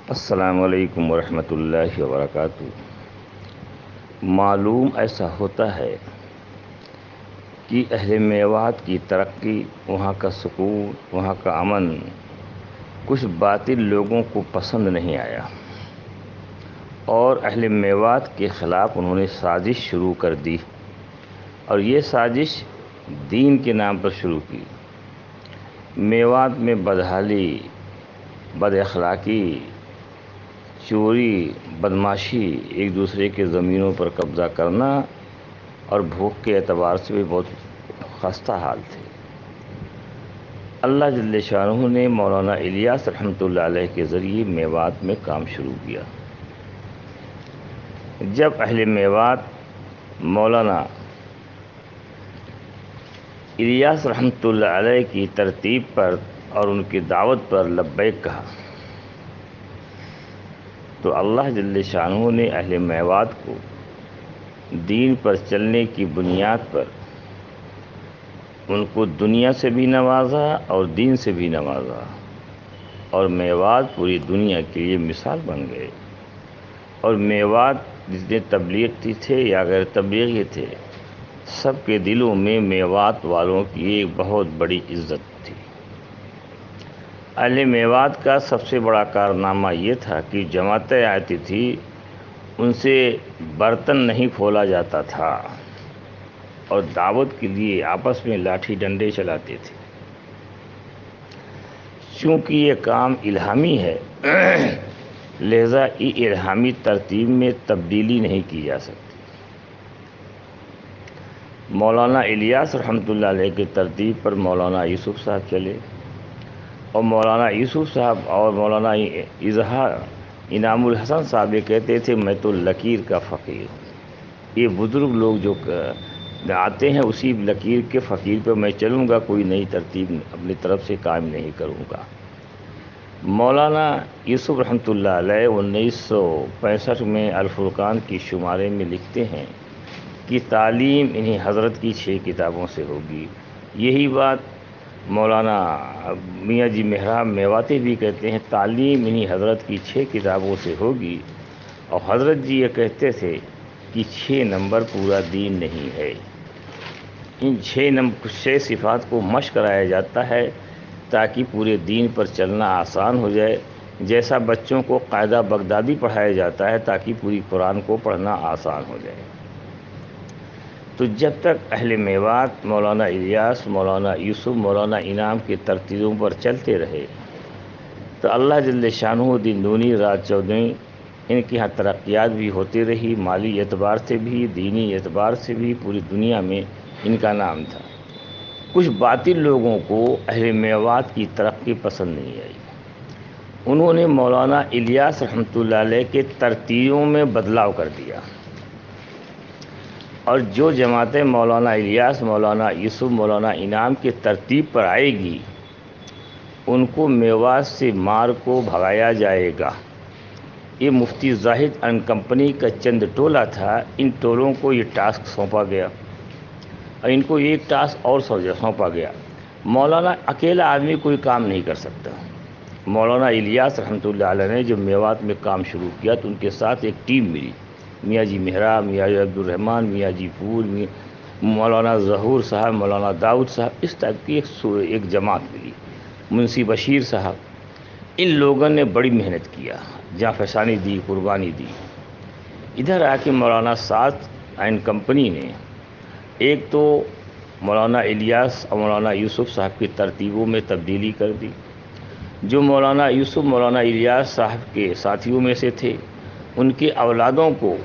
السلام علیکم ورحمۃ اللہ وبرکاتہ۔ معلوم ایسا ہوتا ہے کہ اہل میوات کی ترقی، وہاں کا سکون، وہاں کا امن کچھ باطل لوگوں کو پسند نہیں آیا اور اہل میوات کے خلاف انہوں نے سازش شروع کر دی، اور یہ سازش دین کے نام پر شروع کی۔ میوات میں بدحالی، بد اخلاقی، چوری، بدماشی، ایک دوسرے کے زمینوں پر قبضہ کرنا اور بھوک کے اعتبار سے بھی بہت خستہ حال تھے۔ اللہ جل شانہ نے مولانا الیاس رحمۃ اللہ علیہ کے ذریعے میوات میں کام شروع کیا۔ جب اہل میوات مولانا الیاس رحمۃ اللہ علیہ کی ترتیب پر اور ان کی دعوت پر لبیک کہا تو اللہ جل شانہ نے اہل میوات کو دین پر چلنے کی بنیاد پر ان کو دنیا سے بھی نوازا اور دین سے بھی نوازا، اور میوات پوری دنیا کے لیے مثال بن گئے۔ اور میوات جتنے تبلیغی تھے یا غیر تبلیغی تھے، سب کے دلوں میں میوات والوں کی ایک بہت بڑی عزت تھی۔ اہل میوات کا سب سے بڑا کارنامہ یہ تھا کہ جماعتیں آتی تھی، ان سے برتن نہیں کھولا جاتا تھا اور دعوت کے لیے آپس میں لاٹھی ڈنڈے چلاتے تھے۔ چونکہ یہ کام الہامی ہے لہذا یہ الہامی ترتیب میں تبدیلی نہیں کی جا سکتی۔ مولانا الیاس رحمۃ اللہ علیہ کی ترتیب پر مولانا یوسف صاحب چلے، اور مولانا یوسف صاحب اور مولانا اظہار انعام الحسن صاحب یہ کہتے تھے میں تو لکیر کا فقیر ہوں۔ یہ بزرگ لوگ جو آتے ہیں اسی لکیر کے فقیر پہ میں چلوں گا، کوئی نئی ترتیب اپنی طرف سے قائم نہیں کروں گا۔ مولانا یوسف رحمۃ اللہ علیہ 1965 میں الفرقان کی شمارے میں لکھتے ہیں کہ تعلیم انہیں حضرت کی 6 کتابوں سے ہوگی۔ یہی بات مولانا میاں جی محراب میواتی بھی کہتے ہیں، تعلیم انہیں حضرت کی 6 کتابوں سے ہوگی، اور حضرت جی یہ کہتے تھے کہ 6 نمبر پورا دین نہیں ہے۔ ان 6 صفات کو مشق کرایا جاتا ہے تاکہ پورے دین پر چلنا آسان ہو جائے، جیسا بچوں کو قاعدہ بغدادی پڑھایا جاتا ہے تاکہ پوری قرآن کو پڑھنا آسان ہو جائے۔ تو جب تک اہل میوات مولانا الیاس، مولانا یوسف، مولانا انعام کی ترتیبوں پر چلتے رہے تو اللہ جل شانہ دن دونی رات چودھویں ان کی یہاں ترقیات بھی ہوتی رہی، مالی اعتبار سے بھی، دینی اعتبار سے بھی، پوری دنیا میں ان کا نام تھا۔ کچھ باطل لوگوں کو اہل میوات کی ترقی پسند نہیں آئی، انہوں نے مولانا الیاس رحمۃ اللہ علیہ کے ترتیبوں میں بدلاؤ کر دیا، اور جو جماعتیں مولانا الیاس، مولانا یوسف، مولانا انعام کی ترتیب پر آئے گی ان کو میوات سے مار کو بھگایا جائے گا۔ یہ مفتی زاہد اینڈ کمپنی کا چند ٹولہ تھا، ان ٹولوں کو یہ ٹاسک سونپا گیا، اور ان کو ایک ٹاسک اور سونپا گیا۔ مولانا اکیلا آدمی کوئی کام نہیں کر سکتا۔ مولانا الیاس رحمۃ اللہ علیہ نے جب میوات میں کام شروع کیا تو ان کے ساتھ ایک ٹیم ملی، میاں جی محراب، میاں جی عبد الرحمن، میاں جی پھول، مولانا ظہور صاحب، مولانا داؤد صاحب، اس ٹائپ کی ایک جماعت ملی، منشی بشیر صاحب۔ ان لوگوں نے بڑی محنت کیا، جاں فسانی دی، قربانی دی۔ ادھر آ کے مولانا سعد اینڈ کمپنی نے ایک تو مولانا الیاس اور مولانا یوسف صاحب کی ترتیبوں میں تبدیلی کر دی۔ جو مولانا یوسف مولانا الیاس صاحب کے ساتھیوں میں سے تھے ان کی اولادوں کو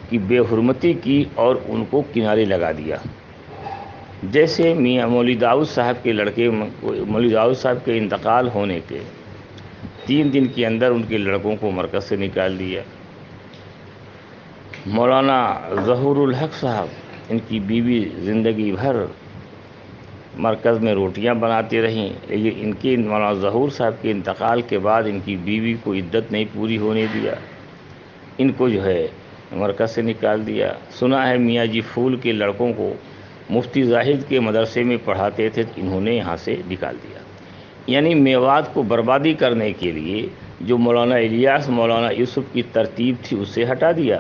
کی بے حرمتی کی اور ان کو کنارے لگا دیا۔ جیسے میاں مولوی داؤد صاحب کے لڑکے، مولوی داؤد صاحب کے انتقال ہونے کے 3 دن کے اندر ان کے لڑکوں کو مرکز سے نکال دیا۔ مولانا ظہور الحق صاحب، ان کی بیوی زندگی بھر مرکز میں روٹیاں بناتی رہیں، لیکن ان کے مولانا ظہور صاحب کے انتقال کے بعد ان کی بیوی کو عدت نہیں پوری ہونے دیا، ان کو جو ہے مرکز سے نکال دیا۔ سنا ہے میاں جی پھول کے لڑکوں کو مفتی زاہد کے مدرسے میں پڑھاتے تھے، انہوں نے یہاں سے نکال دیا۔ یعنی میوات کو بربادی کرنے کے لیے جو مولانا الیاس مولانا یوسف کی ترتیب تھی اس سے ہٹا دیا،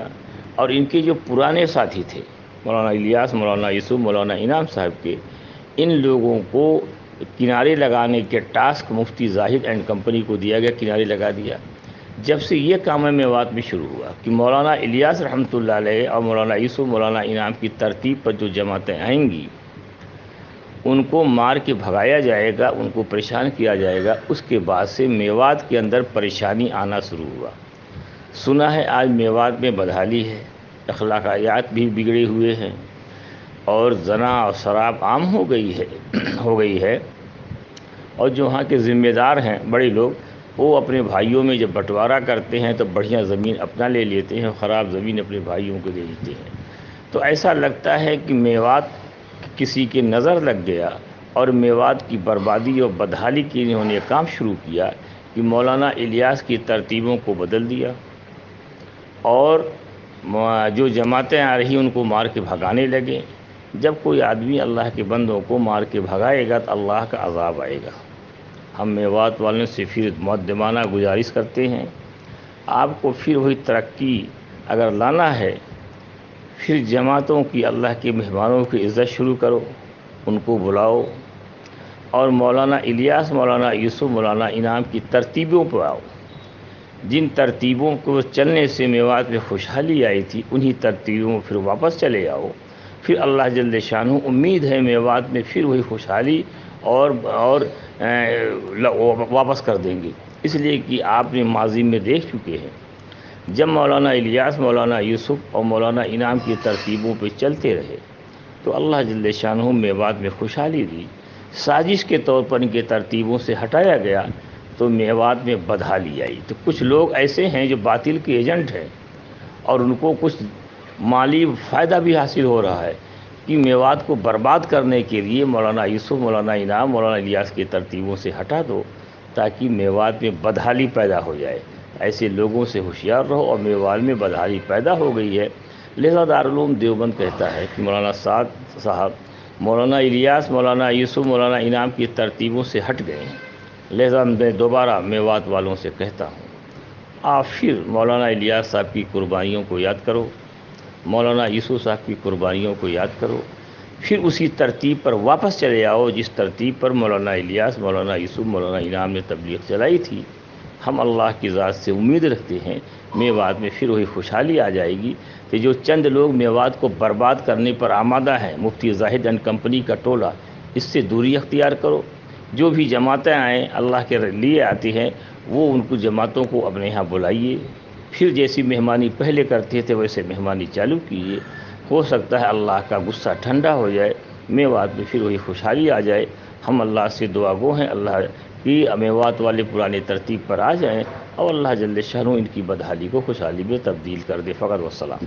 اور ان کے جو پرانے ساتھی تھے مولانا الیاس مولانا یوسف مولانا انعام صاحب کے، ان لوگوں کو کنارے لگانے کے task Mufti Zahid and company کو دیا گیا، کنارے لگا دیا۔ جب سے یہ کام میوات میں شروع ہوا کہ مولانا الیاس رحمۃ اللہ علیہ اور مولانا یوسف مولانا انعام کی ترتیب پر جو جماعتیں آئیں گی ان کو مار کے بھگایا جائے گا، ان کو پریشان کیا جائے گا، اس کے بعد سے میوات کے اندر پریشانی آنا شروع ہوا۔ سنا ہے آج میوات میں بدحالی ہے، اخلاقیات بھی بگڑے ہوئے ہیں، اور زنا اور شراب عام ہو گئی ہے، اور جو وہاں کے ذمہ دار ہیں بڑے لوگ، وہ اپنے بھائیوں میں جب بٹوارا کرتے ہیں تو بڑھیا زمین اپنا لے لیتے ہیں، خراب زمین اپنے بھائیوں کو دے دیتے ہیں۔ تو ایسا لگتا ہے کہ میوات کسی کے نظر لگ گیا، اور میوات کی بربادی اور بدحالی کے انہوں نے کام شروع کیا کہ مولانا الیاس کی ترتیبوں کو بدل دیا، اور جو جماعتیں آ رہی ان کو مار کے بھگانے لگے۔ جب کوئی آدمی اللہ کے بندوں کو مار کے بھگائے گا تو اللہ کا عذاب آئے گا۔ ہم میوات والوں سے پھر مؤدبانہ گزارش کرتے ہیں، آپ کو پھر وہی ترقی اگر لانا ہے، پھر جماعتوں کی، اللہ کے مہمانوں کی عزت شروع کرو، ان کو بلاؤ، اور مولانا الیاس مولانا یوسف مولانا انعام کی ترتیبوں پر آؤ۔ جن ترتیبوں کو چلنے سے میوات میں خوشحالی آئی تھی، انہی ترتیبوں پھر واپس چلے آؤ، پھر اللہ جل شانہ امید ہے میوات میں پھر وہی خوشحالی اور واپس کر دیں گے، اس لیے کہ آپ نے ماضی میں دیکھ چکے ہیں جب مولانا الیاس مولانا یوسف اور مولانا انعام کی ترتیبوں پہ چلتے رہے تو اللہ جل شانہ میوات میں خوشحالی دی۔ سازش کے طور پر ان کے ترتیبوں سے ہٹایا گیا تو میوات میں بدحالی آئی۔ تو کچھ لوگ ایسے ہیں جو باطل کے ایجنٹ ہیں، اور ان کو کچھ مالی فائدہ بھی حاصل ہو رہا ہے کہ میوات کو برباد کرنے کے لیے مولانا یوسف مولانا انعام مولانا الیاس کی ترتیبوں سے ہٹا دو تاکہ میوات میں بدحالی پیدا ہو جائے۔ ایسے لوگوں سے ہوشیار رہو، اور میوات میں بدحالی پیدا ہو گئی ہے۔ لہذا دارالعلوم دیوبند کہتا ہے کہ مولانا سعد صاحب مولانا الیاس مولانا یوسف مولانا انعام کی ترتیبوں سے ہٹ گئے ہیں، لہذا میں دوبارہ میوات والوں سے کہتا ہوں، آپ پھر مولانا الیاس صاحب کی قربانیوں کو یاد کرو، مولانا یوسف صاحب کی قربانیوں کو یاد کرو، پھر اسی ترتیب پر واپس چلے آؤ جس ترتیب پر مولانا الیاس مولانا یوسف مولانا انعام نے تبلیغ چلائی تھی۔ ہم اللہ کی ذات سے امید رکھتے ہیں میوات میں پھر وہی خوشحالی آ جائے گی کہ جو چند لوگ میوات کو برباد کرنے پر آمادہ ہیں، مفتی زاہد اینڈ کمپنی کا ٹولہ، اس سے دوری اختیار کرو۔ جو بھی جماعتیں آئیں اللہ کے لیے آتی ہیں، وہ ان کو جماعتوں کو اپنے یہاں بلائیے، پھر جیسی مہمانی پہلے کرتے تھے ویسے مہمانی چالو کیجیے۔ ہو سکتا ہے اللہ کا غصہ ٹھنڈا ہو جائے، میوات میں پھر وہی خوشحالی آ جائے۔ ہم اللہ سے دعا گو ہیں اللہ کی میوات والے پرانے ترتیب پر آ جائیں، اور اللہ جل شانہ ان کی بدحالی کو خوشحالی میں تبدیل کر دے۔ فقط والسلام۔